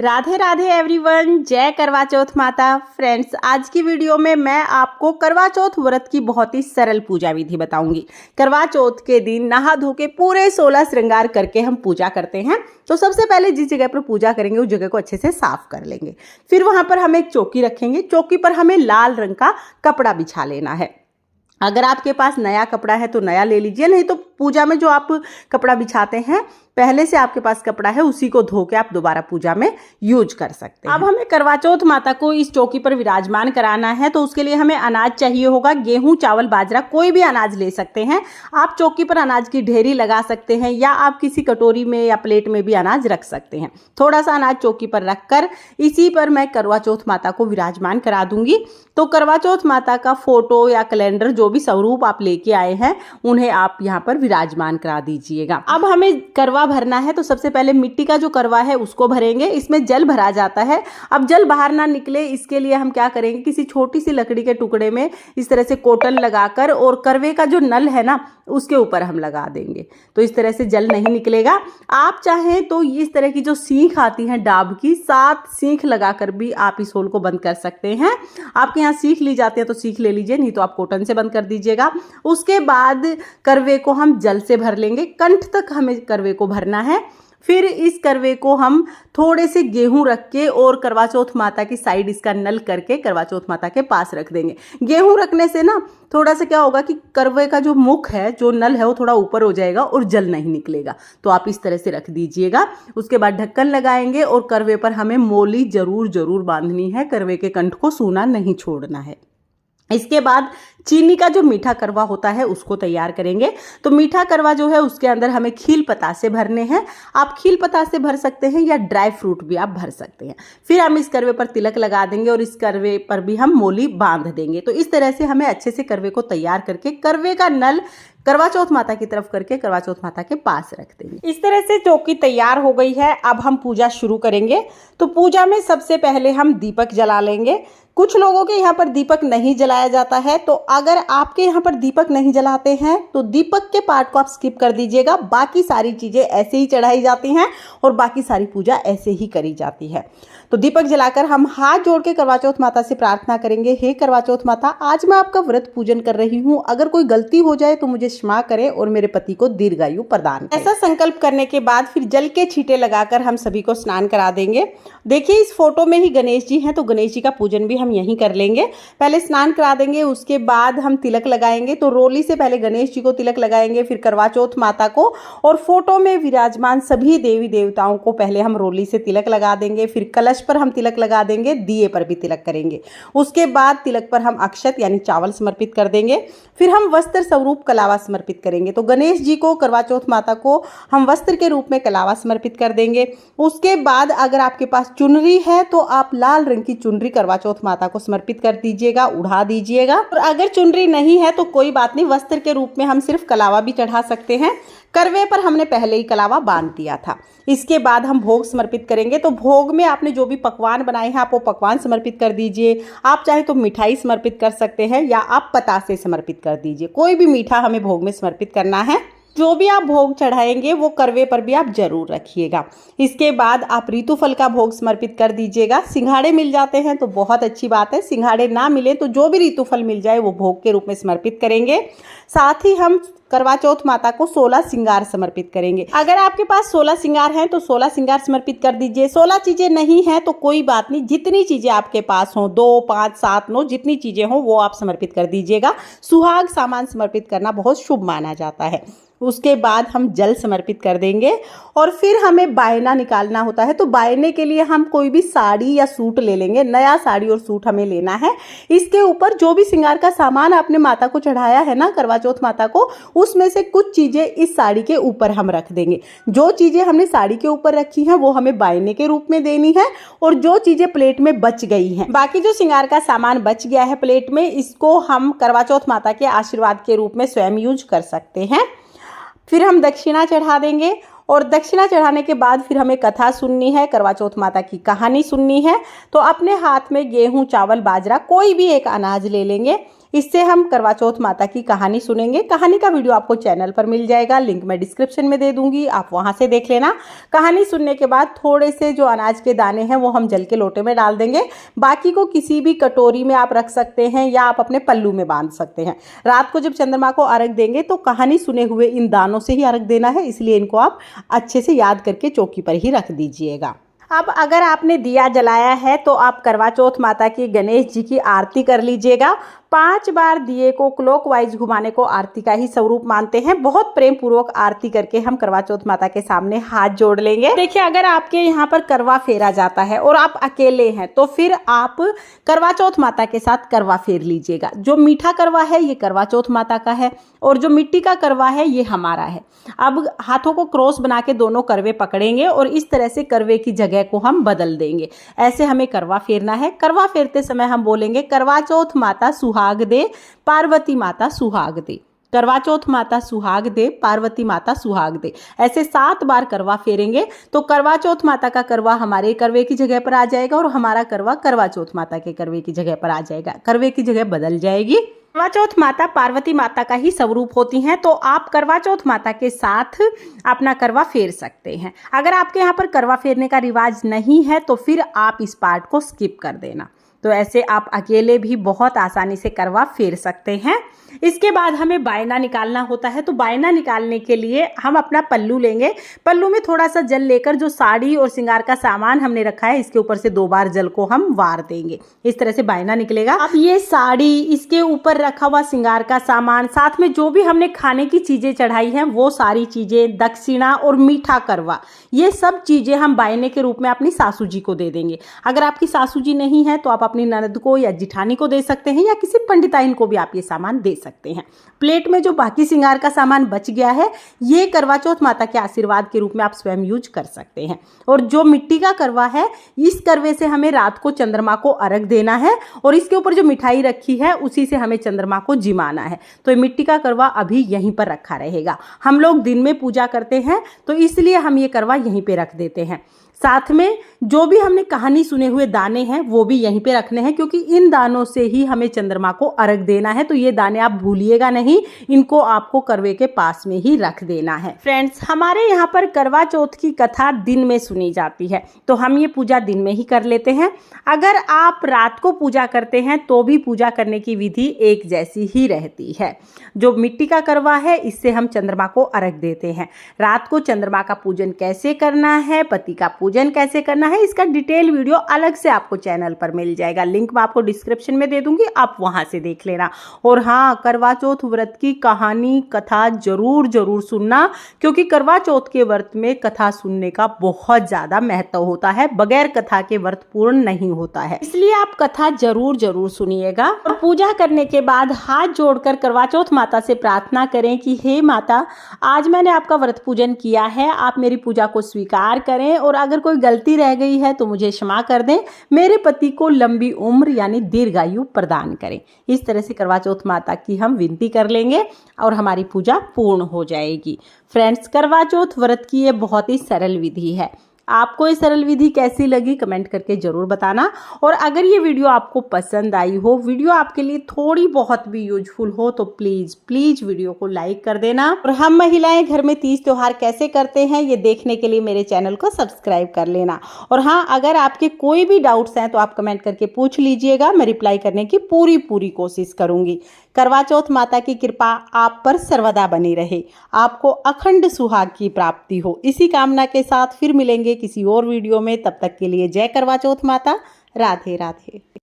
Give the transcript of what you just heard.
Radhe Radhe everyone, जय करवा चौथ माता। फ्रेंड्स, आज की वीडियो में मैं आपको करवा चौथ व्रत की बहुत ही सरल पूजा विधि बताऊंगी। करवा चौथ के दिन नहा धो के पूरे 16 श्रृंगार करके हम पूजा करते हैं। तो सबसे पहले जिस जगह पर पूजा करेंगे उस जगह को अच्छे से साफ कर लेंगे। फिर वहां पर हम एक चौकी रखेंगे। चौकी पर हमें लाल रंग का कपड़ा बिछा लेना है। अगर आपके पास नया कपड़ा है तो नया ले लीजिए, नहीं तो पूजा में जो आप कपड़ा बिछाते हैं पहले से आपके पास कपड़ा है उसी को धो के आप दोबारा पूजा में यूज कर सकते हैं। अब हमें करवा चौथ माता को इस चौकी पर विराजमान कराना है, तो उसके लिए हमें अनाज चाहिए होगा। गेहूं, चावल, बाजरा, कोई भी अनाज ले सकते हैं। आप चौकी पर अनाज की ढेरी लगा सकते हैं या आप किसी कटोरी में या प्लेट में भी अनाज रख सकते हैं। थोड़ा सा अनाज चौकी पर रखकर इसी पर मैं करवा चौथ माता को विराजमान करा दूंगी। तो करवा चौथ माता का फोटो या कैलेंडर, जो भी स्वरूप आप लेके आए हैं उन्हें आप यहाँ पर विराजमान करा दीजिएगा। अब हमें करवा भरना है, तो सबसे पहले मिट्टी का जो करवा है उसको भरेंगे। इसमें जल भरा जाता है। अब जल बाहर ना निकले इसके लिए हम क्या करेंगे, किसी छोटी सी लकड़ी के टुकड़े में इस तरह से कॉटन लगाकर और करवे का जो नल है ना उसके ऊपर हम लगा देंगे, तो इस तरह से जल नहीं निकलेगा। आप चाहें तो इस तरह की जो सीख आती है डाब की, 7 सीख लगाकर भी आप इस होल को बंद कर सकते हैं। आपके यहाँ सीख ली जाती है तो सीख ले लीजिए, नहीं तो आप कॉटन से बंद कर दीजिएगा। उसके बाद करवे को हम जल से भर लेंगे। कंठ तक हमें करवे को भरना है। फिर इस करवे को हम थोड़े से गेहूं रख के और करवा चौथ माता की साइड इसका नल करके करवा चौथ माता के पास रख देंगे। गेहूं रखने से ना थोड़ा सा क्या होगा कि करवे का जो मुख है, जो नल है, वो थोड़ा ऊपर हो जाएगा और जल नहीं निकलेगा। तो आप इस तरह से रख दीजिएगा। उसके बाद ढक्कन लगाएंगे और करवे पर हमें मोली जरूर बांधनी है। करवे के कंठ को सूना नहीं छोड़ना है। इसके बाद चीनी का जो मीठा करवा होता है उसको तैयार करेंगे। तो मीठा करवा जो है उसके अंदर हमें खील पतासे भरने हैं। आप खील पतासे भर सकते हैं या ड्राई फ्रूट भी आप भर सकते हैं। फिर हम इस करवे पर तिलक लगा देंगे और इस करवे पर भी हम मोली बांध देंगे। तो इस तरह से हमें अच्छे से करवे को तैयार करके करवे का नल करवा चौथ माता की तरफ करके करवा चौथ माता के पास रख देंगे। इस तरह से चौकी तैयार हो गई है। अब हम पूजा शुरू करेंगे। तो पूजा में सबसे पहले हम दीपक जला लेंगे। कुछ लोगों के यहाँ पर दीपक नहीं जलाया जाता है, तो अगर आपके यहाँ पर दीपक नहीं जलाते हैं तो दीपक के पार्ट को आप स्किप कर दीजिएगा। बाकी सारी चीजें ऐसे ही चढ़ाई जाती हैं और बाकी सारी पूजा ऐसे ही करी जाती है। तो दीपक जलाकर हम हाथ जोड़ के करवा चौथ माता से प्रार्थना करेंगे, हे करवा चौथ माता, आज मैं आपका व्रत पूजन कर रही हूँ। अगर कोई गलती हो जाए तो मुझे क्षमा करें और मेरे पति को दीर्घायु प्रदान करें। ऐसा संकल्प करने के बाद फिर जल के छींटे लगाकर हम सभी को स्नान करा देंगे। देखिए इस फोटो में ही गणेश जी हैं, तो गणेश जी का पूजन भी हम यहीं कर लेंगे। पहले स्नान करा देंगे, उसके बाद हम तिलक लगाएंगे। तो रोली से पहले गणेश जी को तिलक लगाएंगे, फिर करवा चौथ माता को, और फोटो में विराजमान सभी देवी देवताओं को पहले हम रोली से तिलक लगा देंगे। फिर कलश पर हम तिलक लगा देंगे, दिए पर भी तिलक करेंगे। उसके बाद तिलक पर हम अक्षत यानी चावल समर्पित कर देंगे। फिर हम वस्त्र स्वरूप कलावा समर्पित करेंगे। तो गणेश जी को, करवा चौथ माता को हम वस्त्र के रूप में कलावा समर्पित कर देंगे। उसके बाद अगर आपके पास चुनरी है तो आप लाल रंग की चुनरी करवा चौथ माता को समर्पित कर दीजिएगा, उड़ा दीजिएगा। और अगर चुनरी नहीं है तो कोई बात नहीं, वस्त्र के रूप में हम सिर्फ कलावा भी चढ़ा सकते हैं। करवे पर हमने पहले ही कलावा बांध दिया था। इसके बाद हम भोग समर्पित करेंगे। तो भोग में आपने जो भी पकवान बनाए हैं आप वो पकवान समर्पित कर दीजिए। आप चाहे तो मिठाई समर्पित कर सकते हैं या आप पतासे समर्पित कर दीजिए। कोई भी मीठा हमें भोग में समर्पित करना है। जो भी आप भोग चढ़ाएंगे वो करवे पर भी आप जरूर रखिएगा। इसके बाद आप ऋतुफल का भोग समर्पित कर दीजिएगा। सिंघाड़े मिल जाते हैं तो बहुत अच्छी बात है, सिंघाड़े ना मिले तो जो भी ऋतुफल मिल जाए वो भोग के रूप में समर्पित करेंगे। साथ ही हम करवा चौथ माता को 16 श्रृंगार समर्पित करेंगे। अगर आपके पास 16 श्रृंगार हैं तो 16 श्रृंगार समर्पित कर दीजिए। 16 चीजें नहीं हैं तो कोई बात नहीं, जितनी चीजें आपके पास हों, 2, 5, 7, 9 जितनी चीजें हों वो आप समर्पित कर दीजिएगा। सुहाग सामान समर्पित करना बहुत शुभ माना जाता है। उसके बाद हम जल समर्पित कर देंगे और फिर हमें बायना निकालना होता है। तो बायने के लिए हम कोई भी साड़ी या सूट ले लेंगे। नया साड़ी और सूट हमें लेना है। इसके ऊपर जो भी श्रृंगार का सामान आपने माता को चढ़ाया है ना, करवा चौथ माता को, उसमें से कुछ चीजें इस साड़ी के ऊपर हम रख देंगे। जो चीजें हमने साड़ी के ऊपर रखी हैं वो हमें बायने के रूप में देनी है, और जो चीजें प्लेट में बच गई हैं, बाकी जो श्रृंगार का सामान बच गया है प्लेट में, इसको हम करवा चौथ माता के आशीर्वाद के रूप में स्वयं यूज कर सकते हैं। फिर हम दक्षिणा चढ़ा देंगे और दक्षिणा चढ़ाने के बाद फिर हमें कथा सुननी है, करवा चौथ माता की कहानी सुननी है। तो अपने हाथ में गेहूं, चावल, बाजरा, कोई भी एक अनाज ले लेंगे। इससे हम करवा चौथ माता की कहानी सुनेंगे। कहानी का वीडियो आपको चैनल पर मिल जाएगा, लिंक मैं डिस्क्रिप्शन में दे दूंगी, आप वहां से देख लेना। कहानी सुनने के बाद थोड़े से जो अनाज के दाने हैं वो हम जल के लोटे में डाल देंगे, बाकी को किसी भी कटोरी में आप रख सकते हैं या आप अपने पल्लू में बांध सकते हैं। रात को जब चंद्रमा को अर्घ देंगे तो कहानी सुने हुए इन दानों से ही अर्घ देना है, इसलिए इनको आप अच्छे से याद करके चौकी पर ही रख दीजिएगा। अब अगर आपने दिया जलाया है तो आप करवा चौथ माता की गणेश जी की आरती कर लीजिएगा। 5 बार दिए को क्लॉकवाइज घुमाने को आरती का ही स्वरूप मानते हैं। बहुत प्रेम पूर्वक आरती करके हम करवा चौथ माता के सामने हाथ जोड़ लेंगे। देखिए, अगर आपके यहाँ पर करवा फेरा जाता है और आप अकेले हैं तो फिर आप करवा चौथ माता के साथ करवा फेर लीजिएगा। जो मीठा करवा है ये करवा चौथ माता का है और जो मिट्टी का करवा है ये हमारा है। अब हाथों को क्रॉस बना के दोनों करवे पकड़ेंगे और इस तरह से करवे की जगह को हम बदल देंगे। ऐसे हमें करवा फेरना है। करवा फेरते समय हम बोलेंगे करवा चौथ माता सुहाग दे, पार्वती माता सुहाग दे। करवा चौथ माता सुहाग दे, पार्वती माता सुहाग दे। ऐसे 7 बार करवा फेरेंगे तो करवा चौथ माता का करवा हमारे करवे की जगह पर आ जाएगा और हमारा करवा करवा चौथ माता के करवे की जगह पर आ जाएगा। करवे की जगह बदल जाएगी। करवा चौथ माता पार्वती माता का ही स्वरूप होती हैं, तो आप करवा चौथ माता के साथ अपना करवा फेर सकते हैं। अगर आपके यहाँ पर करवा फेरने का रिवाज नहीं है तो फिर आप इस पार्ट को स्किप कर देना। तो ऐसे आप अकेले भी बहुत आसानी से करवा फेर सकते हैं। इसके बाद हमें बायना निकालना होता है, तो बायना निकालने के लिए हम अपना पल्लू लेंगे। पल्लू में थोड़ा सा जल लेकर जो साड़ी और श्रृंगार का सामान हमने रखा है इसके ऊपर से 2 बार जल को हम वार देंगे। इस तरह से बायना निकलेगा। अब ये साड़ी, इसके ऊपर रखा हुआ श्रृंगार का सामान, साथ में जो भी हमने खाने की चीजें चढ़ाई हैं वो सारी चीजें, दक्षिणा और मीठा करवा, ये सब चीजें हम बायने के रूप में अपनी सासू जी को दे देंगे। अगर आपकी सासू जी नहीं है तो आप अपनी ननद को या जिठानी को दे सकते हैं या किसी पंडिताइन को भी आप ये सामान दे सकते हैं। प्लेट में जो बाकी श्रृंगार का सामान बच गया है ये करवा चौथ माता के आशीर्वाद के रूप में आप स्वयं यूज कर सकते हैं। और जो मिट्टी का करवा है इस करवे से हमें रात को चंद्रमा को अर्घ देना है और इसके ऊपर जो मिठाई रखी है उसी से हमें चंद्रमा को जिमाना है। तो ये मिट्टी का करवा अभी यहीं पर रखा रहेगा। हम लोग दिन में पूजा करते हैं तो इसलिए हम ये करवा यहीं पे रख देते हैं। साथ में जो भी हमने कहानी सुने हुए दाने हैं वो भी यहीं पे रखने हैं, क्योंकि इन दानों से ही हमें चंद्रमा को अर्घ देना है। तो ये दाने आप भूलिएगा नहीं, इनको आपको करवे के पास में ही रख देना है। फ्रेंड्स, हमारे यहाँ पर करवा चौथ की कथा दिन में सुनी जाती है तो हम ये पूजा दिन में ही कर लेते हैं। अगर आप रात को पूजा करते हैं तो भी पूजा करने की विधि एक जैसी ही रहती है। जो मिट्टी का करवा है इससे हम चंद्रमा को अर्घ देते हैं। रात को चंद्रमा का पूजन कैसे करना है, पति का पूजन कैसे करना है, इसका डिटेल वीडियो अलग से आपको चैनल पर मिल जाएगा। लिंक मैं आपको डिस्क्रिप्शन में दे दूंगी, आप वहां से देख लेना। और हाँ, करवा चौथ व्रत की कहानी कथा जरूर सुनना, क्योंकि करवा चौथ के व्रत में कथा सुनने का बहुत ज्यादा महत्व होता है। बगैर कथा के व्रत पूर्ण नहीं होता है, इसलिए आप कथा जरूर सुनिएगा। और पूजा करने के बाद हाथ जोड़कर करवा चौथ माता से प्रार्थना करें कि हे माता, आज मैंने आपका व्रत पूजन किया है, आप मेरी पूजा को स्वीकार करें और अगर कोई गलती रह गई है तो मुझे क्षमा कर दें। मेरे पति को लंबी उम्र यानी दीर्घायु प्रदान करें। इस तरह से करवा चौथ माता की हम विनती कर लेंगे और हमारी पूजा पूर्ण हो जाएगी। फ्रेंड्स, करवा चौथ व्रत की ये बहुत ही सरल विधि है। आपको ये सरल विधि कैसी लगी कमेंट करके जरूर बताना। और अगर ये वीडियो आपको पसंद आई हो, वीडियो आपके लिए थोड़ी बहुत भी यूजफुल हो तो प्लीज वीडियो को लाइक कर देना। और हम महिलाएं घर में तीज त्योहार कैसे करते हैं ये देखने के लिए मेरे चैनल को सब्सक्राइब कर लेना। और हाँ, अगर आपके कोई भी डाउट्स हैं तो आप कमेंट करके पूछ लीजिएगा, मैं रिप्लाई करने की पूरी कोशिश करूंगी। करवा चौथ माता की कृपा आप पर सर्वदा बनी रहे, आपको अखंड सुहाग की प्राप्ति हो। इसी कामना के साथ फिर मिलेंगे किसी और वीडियो में। तब तक के लिए जय करवा चौथ माता। राधे राधे।